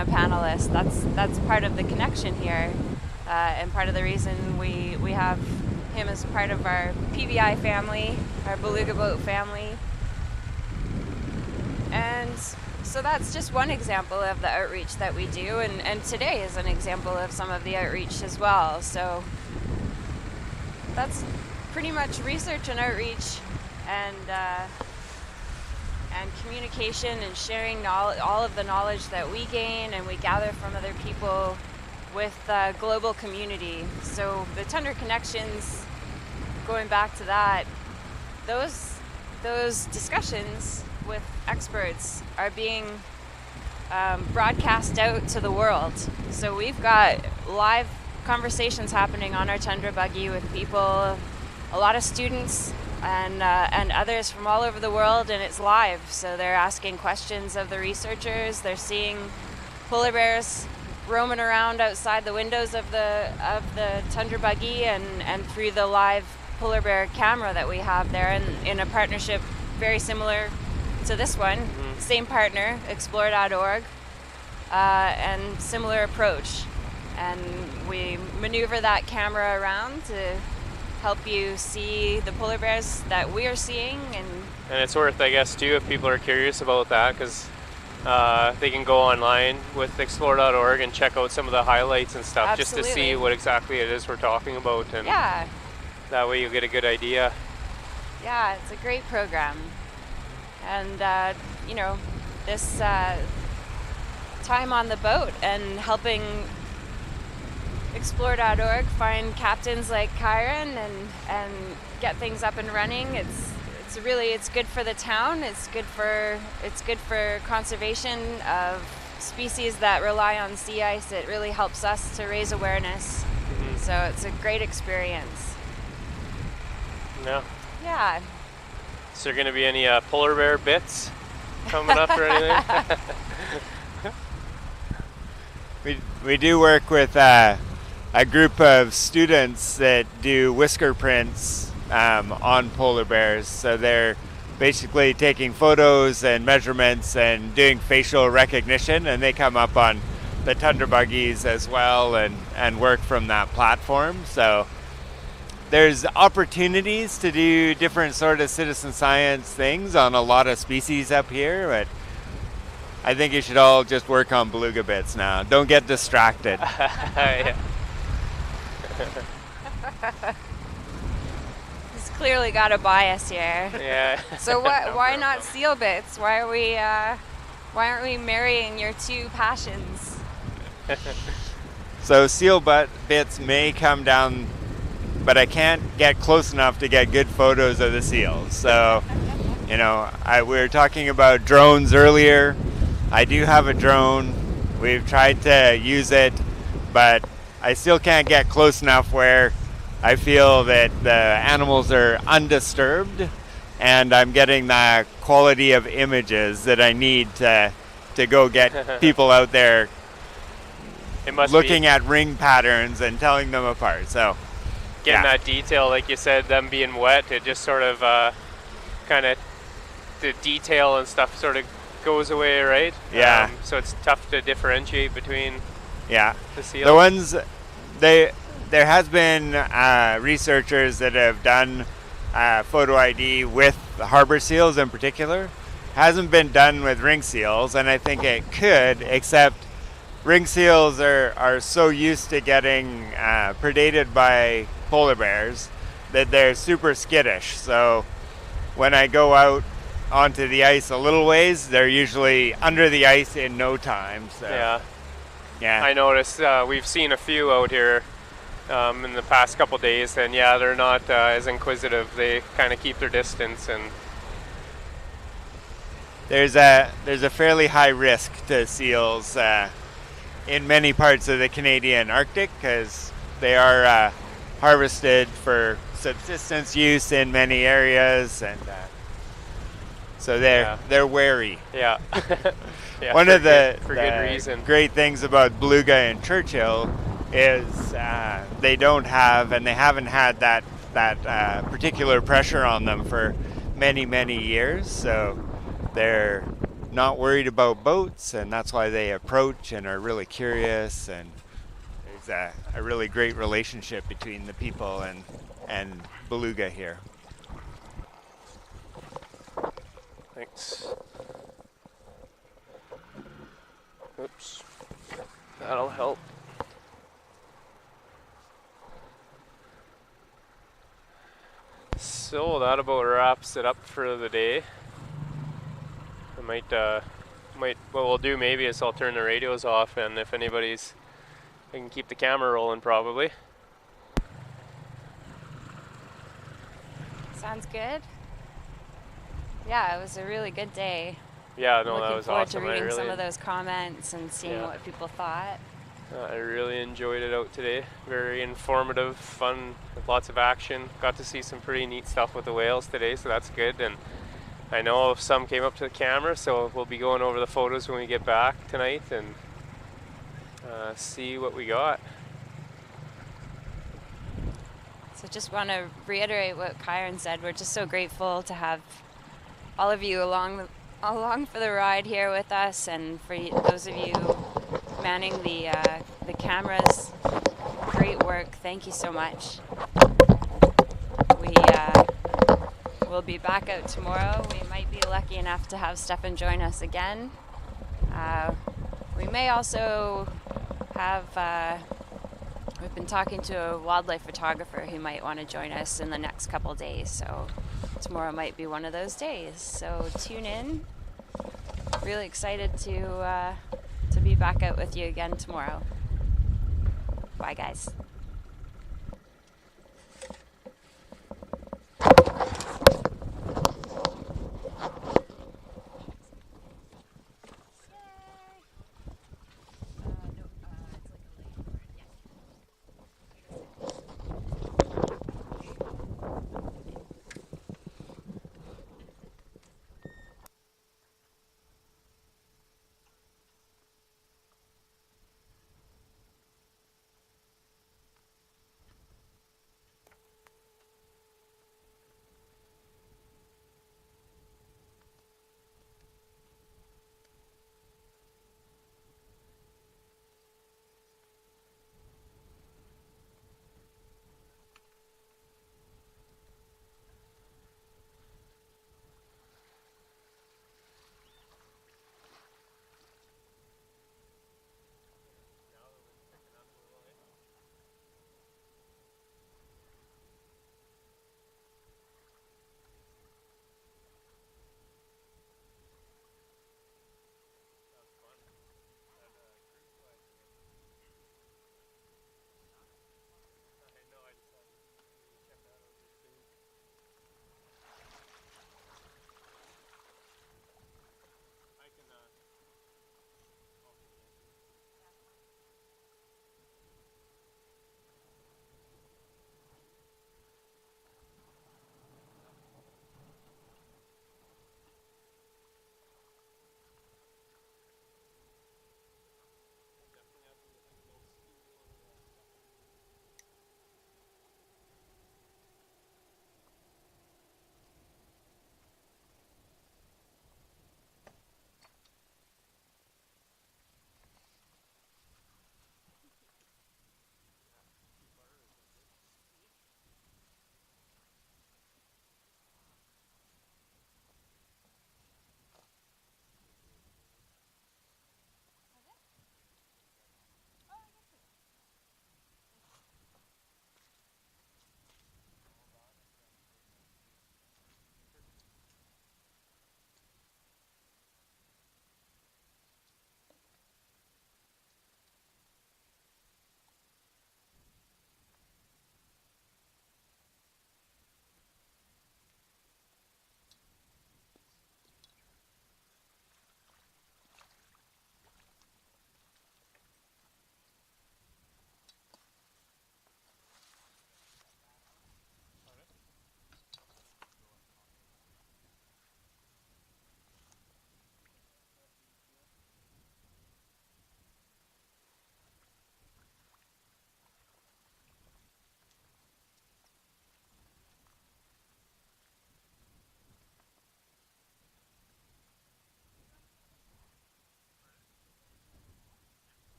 a panelist. That's part of the connection here, and part of the reason we have him as part of our PBI family, our beluga boat family. And so that's just one example of the outreach that we do, and today is an example of some of the outreach as well. So that's pretty much research and outreach, and communication and sharing all of the knowledge that we gain and we gather from other people with the global community. So the Tundra Connections, going back to that, those discussions with experts are being broadcast out to the world. So we've got live conversations happening on our Tundra buggy with people, a lot of students and others from all over the world, and it's live. So they're asking questions of the researchers. They're seeing polar bears roaming around outside the windows of the Tundra buggy and through the live polar bear camera that we have there, and in a partnership very similar to this one. Mm-hmm. Same partner, explore.org, and similar approach. And we maneuver that camera around to help you see the polar bears that we are seeing. And it's worth, I guess, too, if people are curious about that, because they can go online with explore.org and check out some of the highlights and stuff. Absolutely. Just to see what exactly it is we're talking about. And yeah. That way you get a good idea. Yeah, it's a great program. And, this time on the boat and helping explore.org find captains like Kyron and get things up and running. It's good for the town. It's good for conservation of species that rely on sea ice. It really helps us to raise awareness. Mm-hmm. So it's a great experience. Yeah. Yeah. Is there going to be any polar bear bits coming up or anything? We do work with a group of students that do whisker prints on polar bears. So they're basically taking photos and measurements and doing facial recognition, and they come up on the Tundra buggies as well and work from that platform. So there's opportunities to do different sort of citizen science things on a lot of species up here, but I think you should all just work on beluga bits now. Don't get distracted. He's clearly got a bias here. Yeah. So why not seal bits? Why aren't we marrying your two passions? So seal bits may come down, but I can't get close enough to get good photos of the seals. So, we were talking about drones earlier. I do have a drone. We've tried to use it, but I still can't get close enough where I feel that the animals are undisturbed and I'm getting the quality of images that I need to go get people out there looking at ring patterns and telling them apart. So getting that detail, like you said, them being wet, it just sort of kind of the detail and stuff sort of goes away, right? Yeah. So it's tough to differentiate between the seals. The ones, there has been researchers that have done photo ID with harbor seals in particular. Hasn't been done with ring seals, and I think it could, except ring seals are so used to getting predated by polar bears that they're super skittish. So when I go out onto the ice a little ways, they're usually under the ice in no time. So yeah. I noticed we've seen a few out here in the past couple days, and they're not as inquisitive. They kind of keep their distance, and there's a fairly high risk to seals in many parts of the Canadian Arctic because they are harvested for subsistence use in many areas, and so they're wary. Yeah. One of the good reason. Great things about Beluga and Churchill is they don't have, and they haven't had that particular pressure on them for many years. So they're not worried about boats, and that's why they approach and are really curious. And there's a really great relationship between the people and beluga here. Thanks. Oops. That'll help. So that about wraps it up for the day. I what we'll do maybe is I'll turn the radios off, and if anybody's, I can keep the camera rolling probably. Sounds good. Yeah, it was a really good day. Yeah, no, that Looking was forward awesome. to reading some of those comments and seeing what people thought. I really enjoyed it out today. Very informative, fun, with lots of action. Got to see some pretty neat stuff with the whales today, so that's good. And I know some came up to the camera, so we'll be going over the photos when we get back tonight and see what we got. So just want to reiterate what Kyron said. We're just so grateful to have all of you along for the ride here with us, and for those of you manning the cameras. Great work. Thank you so much. We'll be back out tomorrow. We might be lucky enough to have Stefan join us again. We may also have, we've been talking to a wildlife photographer who might want to join us in the next couple days, so tomorrow might be one of those days. So tune in. Really excited to be back out with you again tomorrow. Bye, guys.